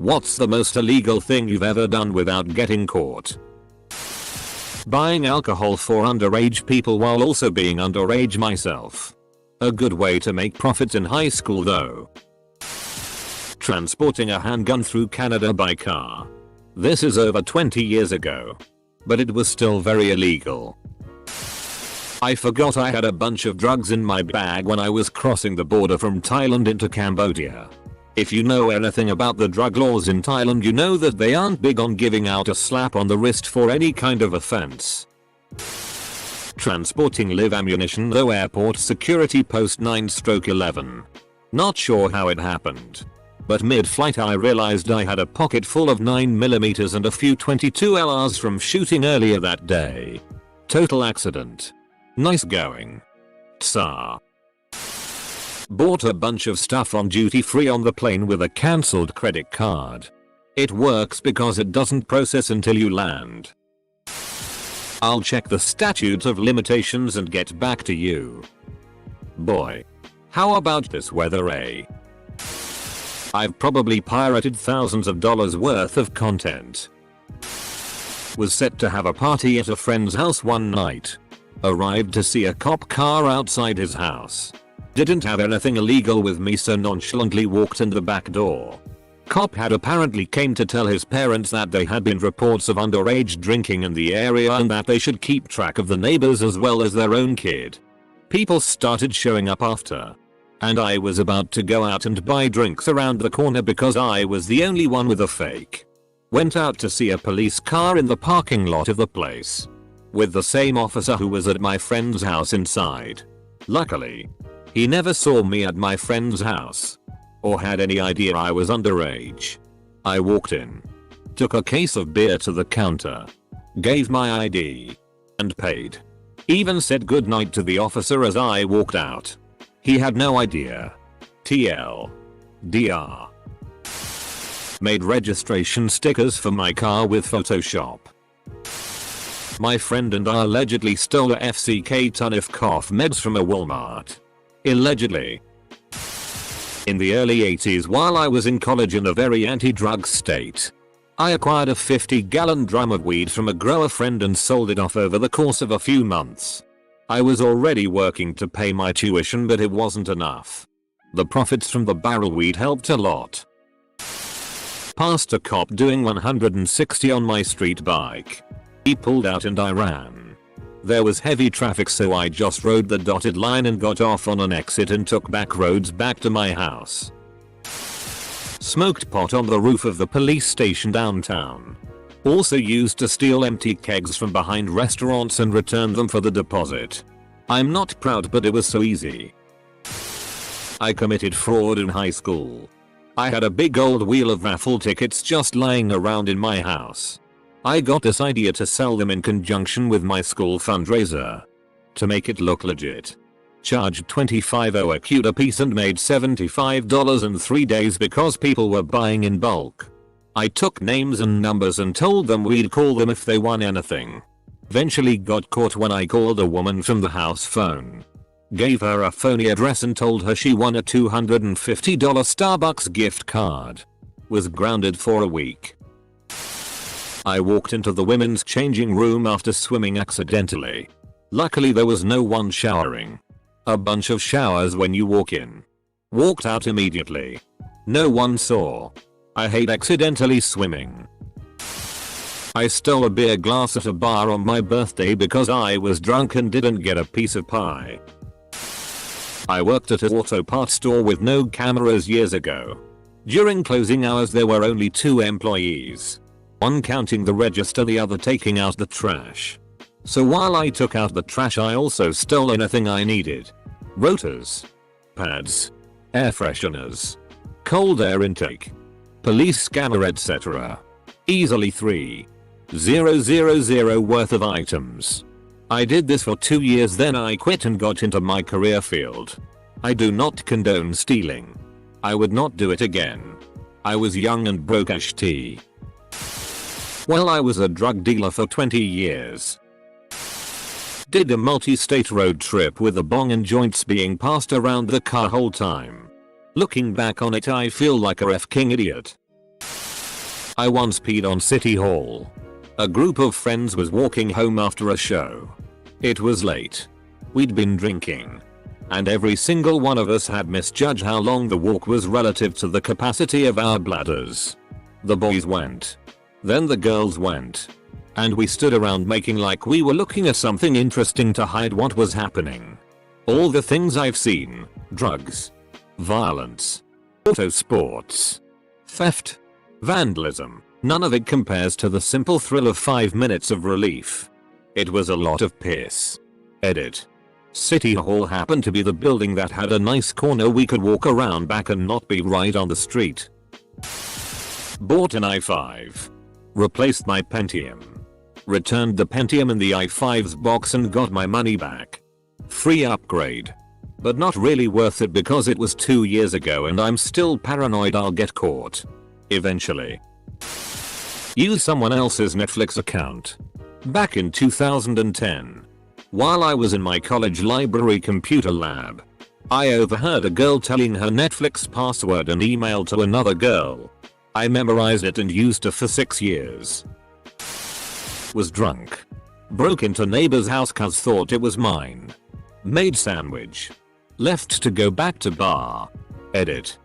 What's the most illegal thing you've ever done without getting caught? Buying alcohol for underage people while also being underage myself. A good way to make profits in high school though. Transporting a handgun through Canada by car. This is over 20 years ago. But it was still very illegal. I forgot I had a bunch of drugs in my bag when I was crossing the border from Thailand into Cambodia. If you know anything about the drug laws in Thailand, you know that they aren't big on giving out a slap on the wrist for any kind of offense. Transporting live ammunition though airport security post 9/11. Not sure how it happened. But mid-flight I realized I had a pocket full of 9mm and a few 22 LRs from shooting earlier that day. Total accident. Nice going. Tsar. Bought a bunch of stuff on duty free on the plane with a cancelled credit card. It works because it doesn't process until you land. I'll check the statute of limitations and get back to you. Boy. How about this weather, eh? I've probably pirated thousands of dollars worth of content. Was set to have a party at a friend's house one night. Arrived to see a cop car outside his house. Didn't have anything illegal with me, so nonchalantly walked in the back door. Cop had apparently came to tell his parents that there had been reports of underage drinking in the area and that they should keep track of the neighbors as well as their own kid. People started showing up after. And I was about to go out and buy drinks around the corner because I was the only one with a fake. Went out to see a police car in the parking lot of the place. With the same officer who was at my friend's house inside. Luckily, he never saw me at my friend's house. Or had any idea I was underage. I walked in. Took a case of beer to the counter. Gave my ID. And paid. Even said goodnight to the officer as I walked out. He had no idea. TL. DR. Made registration stickers for my car with Photoshop. My friend and I allegedly stole a FCK ton of cough meds from a Walmart. Allegedly. In the early 80s while I was in college in a very anti-drug state, I acquired a 50-gallon drum of weed from a grower friend and sold it off over the course of a few months. I was already working to pay my tuition, but it wasn't enough. The profits from the barrel weed helped a lot. Passed a cop doing 160 on my street bike. He pulled out and I ran. There was heavy traffic, so I just rode the dotted line and got off on an exit and took back roads back to my house. Smoked pot on the roof of the police station downtown. Also used to steal empty kegs from behind restaurants and return them for the deposit. I'm not proud, but it was so easy. I committed fraud in high school. I had a big old wheel of raffle tickets just lying around in my house. I got this idea to sell them in conjunction with my school fundraiser. To make it look legit. Charged $25 a cute a piece and made $75 in 3 days because people were buying in bulk. I took names and numbers and told them we'd call them if they won anything. Eventually got caught when I called a woman from the house phone. Gave her a phony address and told her she won a $250 Starbucks gift card. Was grounded for a week. I walked into the women's changing room after swimming accidentally. Luckily there was no one showering. A bunch of showers when you walk in. Walked out immediately. No one saw. I hate accidentally swimming. I stole a beer glass at a bar on my birthday because I was drunk and didn't get a piece of pie. I worked at an auto parts store with no cameras years ago. During closing hours there were only 2 employees. One counting the register, the other taking out the trash. So while I took out the trash I also stole anything I needed. Rotors. Pads. Air fresheners. Cold air intake. Police scanner, etc. Easily 3,000 worth of items. I did this for 2 years, then I quit and got into my career field. I do not condone stealing. I would not do it again. I was young and broke as tea. Well, I was a drug dealer for 20 years. Did a multi-state road trip with a bong and joints being passed around the car whole time. Looking back on it I feel like a f-king idiot. I once peed on City Hall. A group of friends was walking home after a show. It was late. We'd been drinking. And every single one of us had misjudged how long the walk was relative to the capacity of our bladders. The boys went. Then the girls went. And we stood around making like we were looking at something interesting to hide what was happening. All the things I've seen: drugs, violence, auto sports, theft, vandalism, none of it compares to the simple thrill of 5 minutes of relief. It was a lot of piss. Edit. City Hall happened to be the building that had a nice corner we could walk around back and not be right on the street. Bought an i5. Replaced my Pentium. Returned the Pentium in the i5's box and got my money back. Free upgrade. But not really worth it because it was 2 years ago and I'm still paranoid I'll get caught. Eventually. Use someone else's Netflix account. Back in 2010. While I was in my college library computer lab, I overheard a girl telling her Netflix password and email to another girl. I memorized it and used it for 6 years. Was drunk. Broke into neighbor's house cause thought it was mine. Made sandwich. Left to go back to bar. Edit.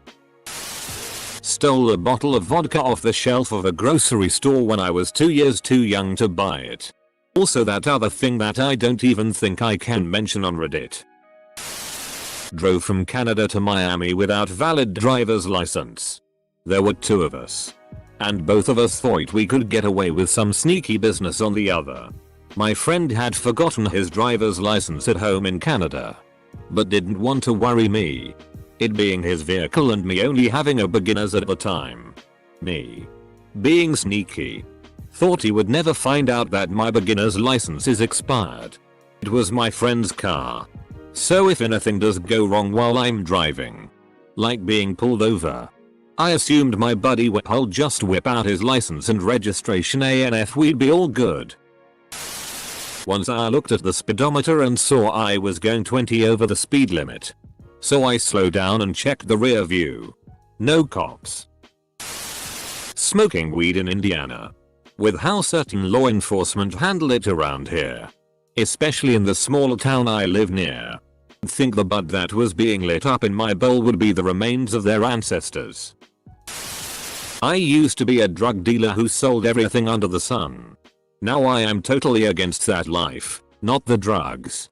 Stole a bottle of vodka off the shelf of a grocery store when I was 2 years too young to buy it. Also that other thing that I don't even think I can mention on Reddit. Drove from Canada to Miami without valid driver's license. There were 2 of us. And both of us thought we could get away with some sneaky business on the other. My friend had forgotten his driver's license at home in Canada. But didn't want to worry me. It being his vehicle and me only having a beginner's at the time. Me, being sneaky, thought he would never find out that my beginner's license is expired. It was my friend's car. So if anything does go wrong while I'm driving, like being pulled over, I assumed my buddy will just whip out his license and registration ANF, we'd be all good. Once I looked at the speedometer and saw I was going 20 over the speed limit. So I slowed down and checked the rear view. No cops. Smoking weed in Indiana. With how certain law enforcement handle it around here. Especially in the small town I live near. Think the bud that was being lit up in my bowl would be the remains of their ancestors. I used to be a drug dealer who sold everything under the sun. Now I am totally against that life, not the drugs.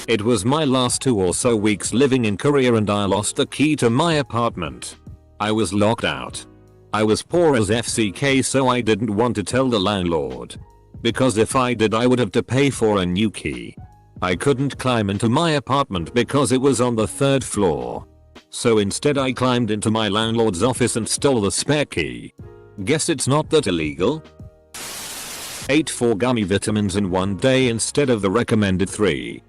It was my last 2 or so weeks living in Korea and I lost the key to my apartment. I was locked out. I was poor as FCK, so I didn't want to tell the landlord. Because if I did I would have to pay for a new key. I couldn't climb into my apartment because it was on the 3rd floor. So instead I climbed into my landlord's office and stole the spare key. Guess it's not that illegal? Ate 4 gummy vitamins in one day instead of the recommended 3.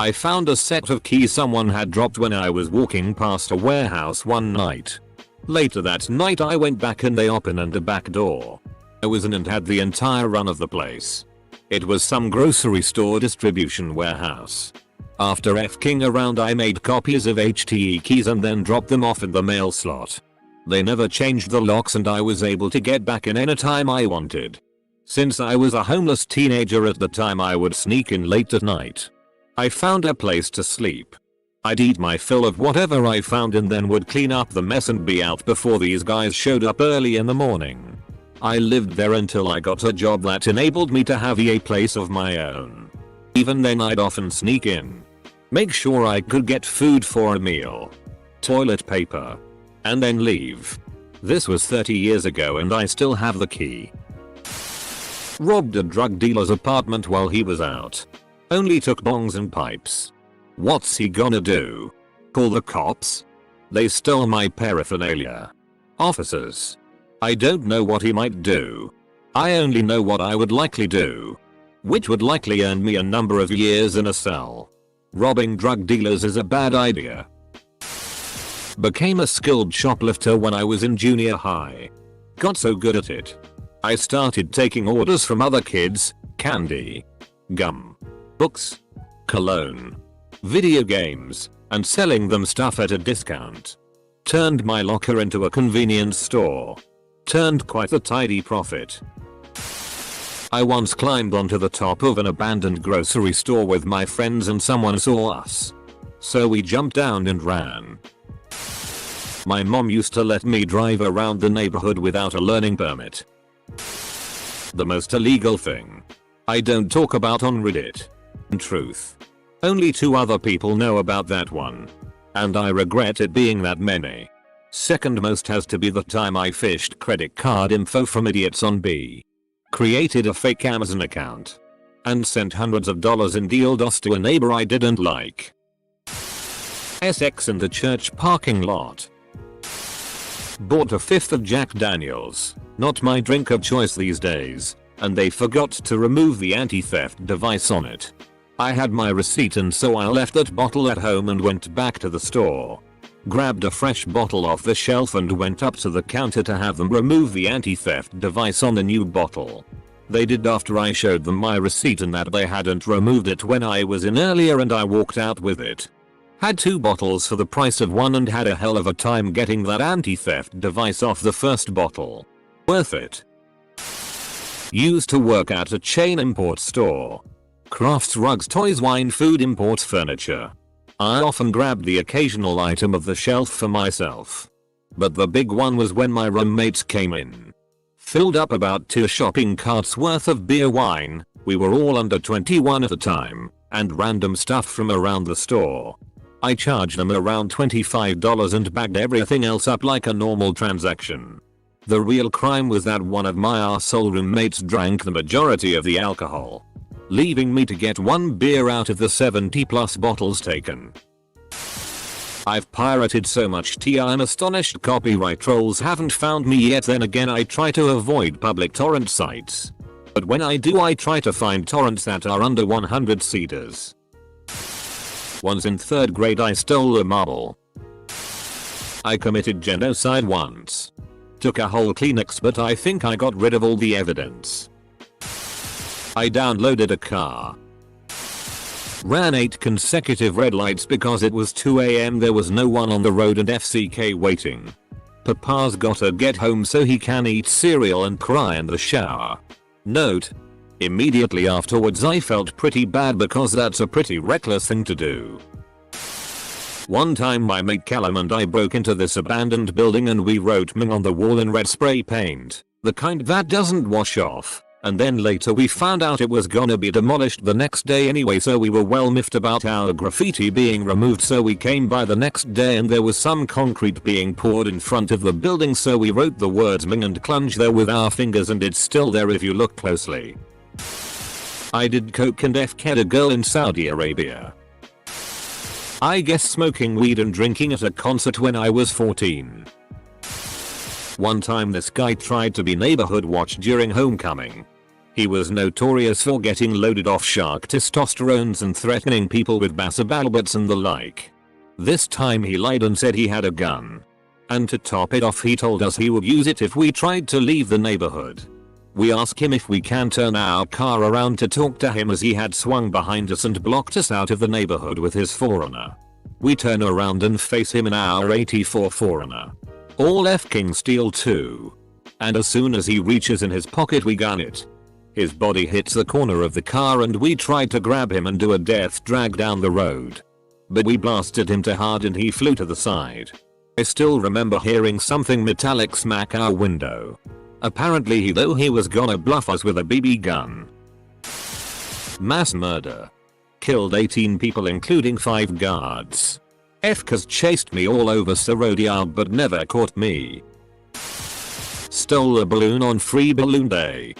I found a set of keys someone had dropped when I was walking past a warehouse one night. Later that night I went back and they opened a back door. I was in and had the entire run of the place. It was some grocery store distribution warehouse. After f-king around I made copies of HTE keys and then dropped them off in the mail slot. They never changed the locks and I was able to get back in anytime I wanted. Since I was a homeless teenager at the time I would sneak in late at night. I found a place to sleep. I'd eat my fill of whatever I found and then would clean up the mess and be out before these guys showed up early in the morning. I lived there until I got a job that enabled me to have a place of my own. Even then I'd often sneak in. Make sure I could get food for a meal. Toilet paper. And then leave. This was 30 years ago and I still have the key. Robbed a drug dealer's apartment while he was out. Only took bongs and pipes. What's he gonna do? Call the cops? They stole my paraphernalia. Officers. I don't know what he might do. I only know what I would likely do. Which would likely earn me a number of years in a cell. Robbing drug dealers is a bad idea. Became a skilled shoplifter when I was in junior high. Got so good at it. I started taking orders from other kids, candy, gum, books, cologne, video games, and selling them stuff at a discount. Turned my locker into a convenience store. Turned quite a tidy profit. I once climbed onto the top of an abandoned grocery store with my friends and someone saw us. So we jumped down and ran. My mom used to let me drive around the neighborhood without a learning permit. The most illegal thing I don't talk about on Reddit. In truth, only 2 other people know about that one. And I regret it being that many. Second most has to be the time I fished credit card info from idiots on B. Created a fake Amazon account. And sent hundreds of dollars in dildos to a neighbor I didn't like. SX in the church parking lot. Bought a 5th of Jack Daniels, not my drink of choice these days, and they forgot to remove the anti-theft device on it. I had my receipt and so I left that bottle at home and went back to the store. Grabbed a fresh bottle off the shelf and went up to the counter to have them remove the anti-theft device on the new bottle. They did after I showed them my receipt and that they hadn't removed it when I was in earlier and I walked out with it. Had 2 bottles for the price of 1 and had a hell of a time getting that anti-theft device off the first bottle. Worth it. Used to work at a chain import store. Crafts, rugs, toys, wine, food, imports furniture. I often grabbed the occasional item of the shelf for myself. But the big one was when my roommates came in. Filled up about 2 shopping carts worth of beer, wine, we were all under 21 at the time, and random stuff from around the store. I charged them around $25 and bagged everything else up like a normal transaction. The real crime was that one of my arsehole roommates drank the majority of the alcohol, leaving me to get 1 beer out of the 70+ bottles taken. I've pirated so much tea I'm astonished copyright trolls haven't found me yet. Then again, I try to avoid public torrent sites. But when I do, I try to find torrents that are under 100 cedars. Once in 3rd grade I stole a marble. I committed genocide once. Took a whole Kleenex but I think I got rid of all the evidence. I downloaded a car. Ran 8 consecutive red lights because it was 2 AM, there was no one on the road and FCK waiting. Papa's gotta get home so he can eat cereal and cry in the shower. Note: immediately afterwards I felt pretty bad because that's a pretty reckless thing to do. One time my mate Callum and I broke into this abandoned building and we wrote "Ming" on the wall in red spray paint, the kind that doesn't wash off. And then later we found out it was gonna be demolished the next day anyway, so we were well miffed about our graffiti being removed. So we came by the next day and there was some concrete being poured in front of the building, so we wrote the words "Ming" and "Clunge" there with our fingers, and it's still there if you look closely. I did coke and FK'd a girl in Saudi Arabia. I guess smoking weed and drinking at a concert when I was 14. One time this guy tried to be neighborhood watch during homecoming. He was notorious for getting loaded off shark testosterones and threatening people with basabalbats and the like. This time he lied and said he had a gun. And to top it off, he told us he would use it if we tried to leave the neighborhood. We asked him if we can turn our car around to talk to him, as he had swung behind us and blocked us out of the neighborhood with his 4Runner. We turn around and face him in our 84 4Runner. All F-king steel too. And as soon as he reaches in his pocket we gun it. His body hits the corner of the car and we tried to grab him and do a death drag down the road. But we blasted him too hard and he flew to the side. I still remember hearing something metallic smack our window. Apparently he thought he was gonna bluff us with a BB gun. Mass murder. Killed 18 people including 5 guards. FKs chased me all over Sarod Yard but never caught me. Stole a balloon on Free Balloon Day.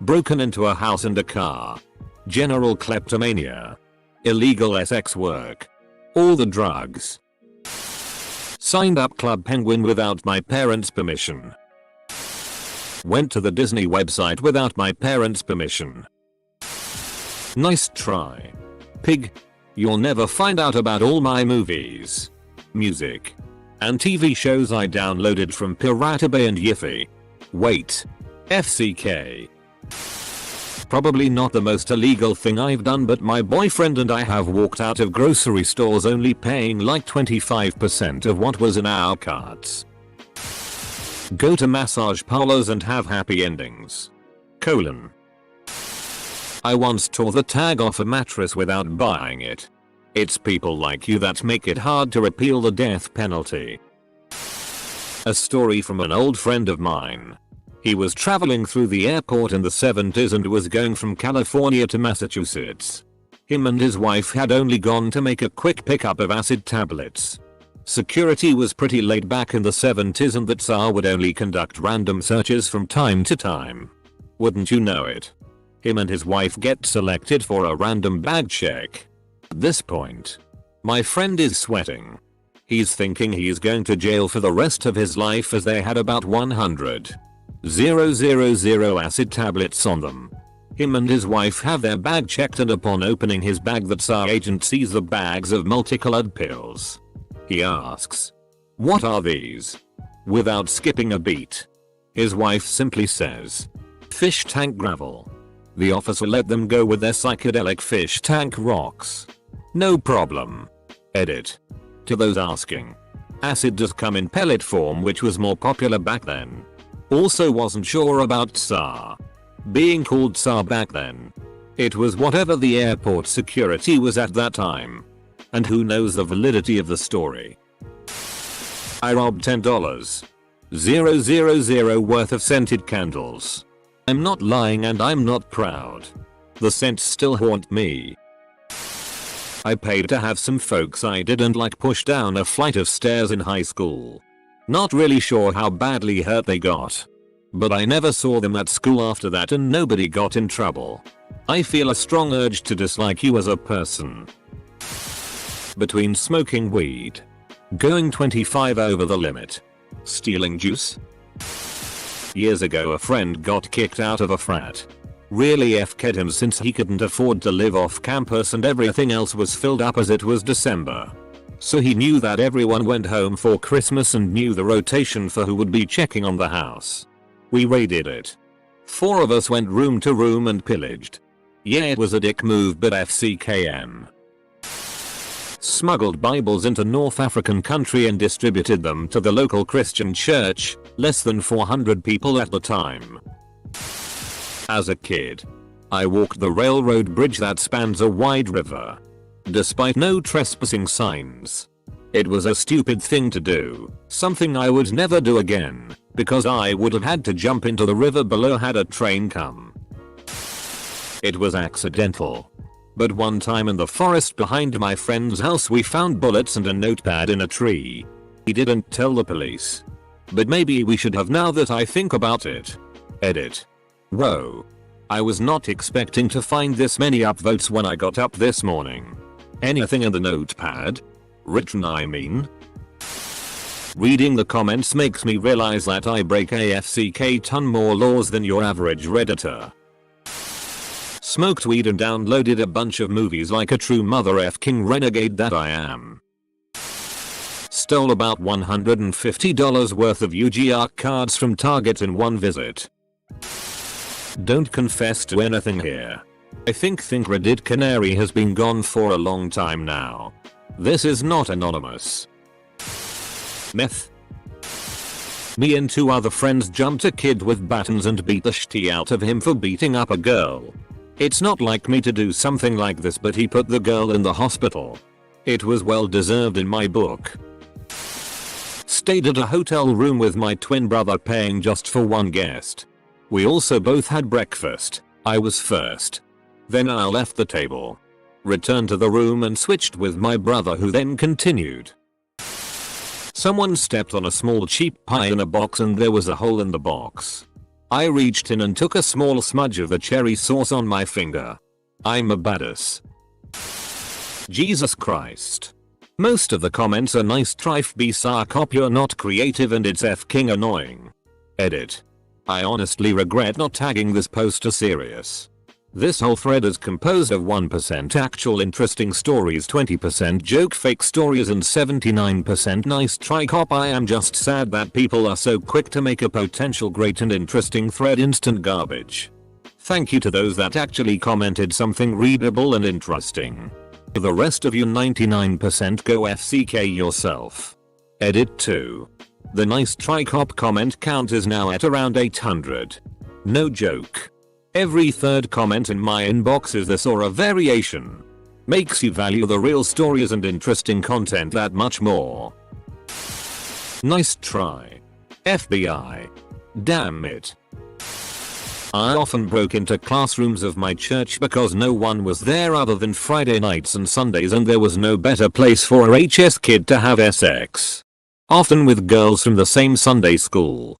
Broken into a house and a car. General kleptomania. Illegal sex work. All the drugs. Signed up Club Penguin without my parents' permission. Went to the Disney website without my parents' permission. Nice try. Pig. You'll never find out about all my movies, music, and TV shows I downloaded from Pirate Bay and Yiffy. Wait. FCK. Probably not the most illegal thing I've done, but my boyfriend and I have walked out of grocery stores only paying like 25% of what was in our carts. Go to massage parlors and have happy endings. I once tore the tag off a mattress without buying it. It's people like you that make it hard to repeal the death penalty. A story from an old friend of mine. He was traveling through the airport in the 70s and was going from California to Massachusetts. Him and his wife had only gone to make a quick pickup of acid tablets. Security was pretty laid back in the 70s and the Tsar would only conduct random searches from time to time. Wouldn't you know it? Him and his wife get selected for a random bag check. At this point, my friend is sweating. He's thinking he's going to jail for the rest of his life as they had about 100,000 acid tablets on them. Him and his wife have their bag checked and upon opening his bag the Tsar agent sees the bags of multicolored pills. He asks, "What are these?" Without skipping a beat. His wife simply says, "Fish tank gravel." The officer let them go with their psychedelic fish tank rocks. No problem. Edit. To those asking. Acid does come in pellet form, which was more popular back then. Also wasn't sure about Tsar being called Tsar back then. It was whatever the airport security was at that time. And who knows the validity of the story. I robbed $10,000 worth of scented candles. I'm not lying and I'm not proud. The scents still haunt me. I paid to have some folks I didn't like push down a flight of stairs in high school. Not really sure how badly hurt they got. But I never saw them at school after that and nobody got in trouble. I feel a strong urge to dislike you as a person. Between smoking weed, going 25 over the limit, stealing juice. Years ago a friend got kicked out of a frat. Really F-ked him since he couldn't afford to live off campus and everything else was filled up as it was December. So he knew that everyone went home for Christmas and knew the rotation for who would be checking on the house. We raided it. 4 of us went room to room and pillaged. Yeah, it was a dick move but FCKM. Smuggled Bibles into North African country and distributed them to the local Christian church, less than 400 people at the time. As a kid, I walked the railroad bridge that spans a wide river. Despite no trespassing signs. It was a stupid thing to do, something I would never do again, because I would have had to jump into the river below had a train come. It was accidental. But one time in the forest behind my friend's house we found bullets and a notepad in a tree. He didn't tell the police. But maybe we should have now that I think about it. Edit. Whoa. I was not expecting to find this many upvotes when I got up this morning. Anything in the notepad? Written I mean? Reading the comments makes me realize that I break AFCK ton more laws than your average Redditor. Smoked weed and downloaded a bunch of movies like a true mother f***ing renegade that I am. Stole about $150 worth of you.I cards from Target in one visit. Don't confess to anything here. I think Reddit Canary has been gone for a long time now. This is not anonymous. Meth. Me and 2 other friends jumped a kid with batons and beat the shit out of him for beating up a girl. It's not like me to do something like this, but he put the girl in the hospital. It was well deserved in my book. Stayed at a hotel room with my twin brother paying just for one guest. We also both had breakfast. I was first. Then I left the table. Returned to the room and switched with my brother, who then continued. Someone stepped on a small cheap pie in a box and there was a hole in the box. I reached in and took a small smudge of the cherry sauce on my finger. I'm a badass. Jesus Christ. Most of the comments are nice try be sarcop, you're not creative and it's f***ing annoying. Edit. I honestly regret not tagging this poster serious. This whole thread is composed of 1% actual interesting stories, 20% joke fake stories and 79% nice try cop. I am just sad that people are so quick to make a potential great and interesting thread instant garbage. Thank you to those that actually commented something readable and interesting. The rest of you 99% go FCK yourself. Edit 2. The nice try cop comment count is now at around 800. No joke. Every third comment in my inbox is this or a variation. Makes you value the real stories and interesting content that much more. Nice try. FBI. Damn it. I often broke into classrooms of my church because no one was there other than Friday nights and Sundays, and there was no better place for a HS kid to have sex. Often with girls from the same Sunday school.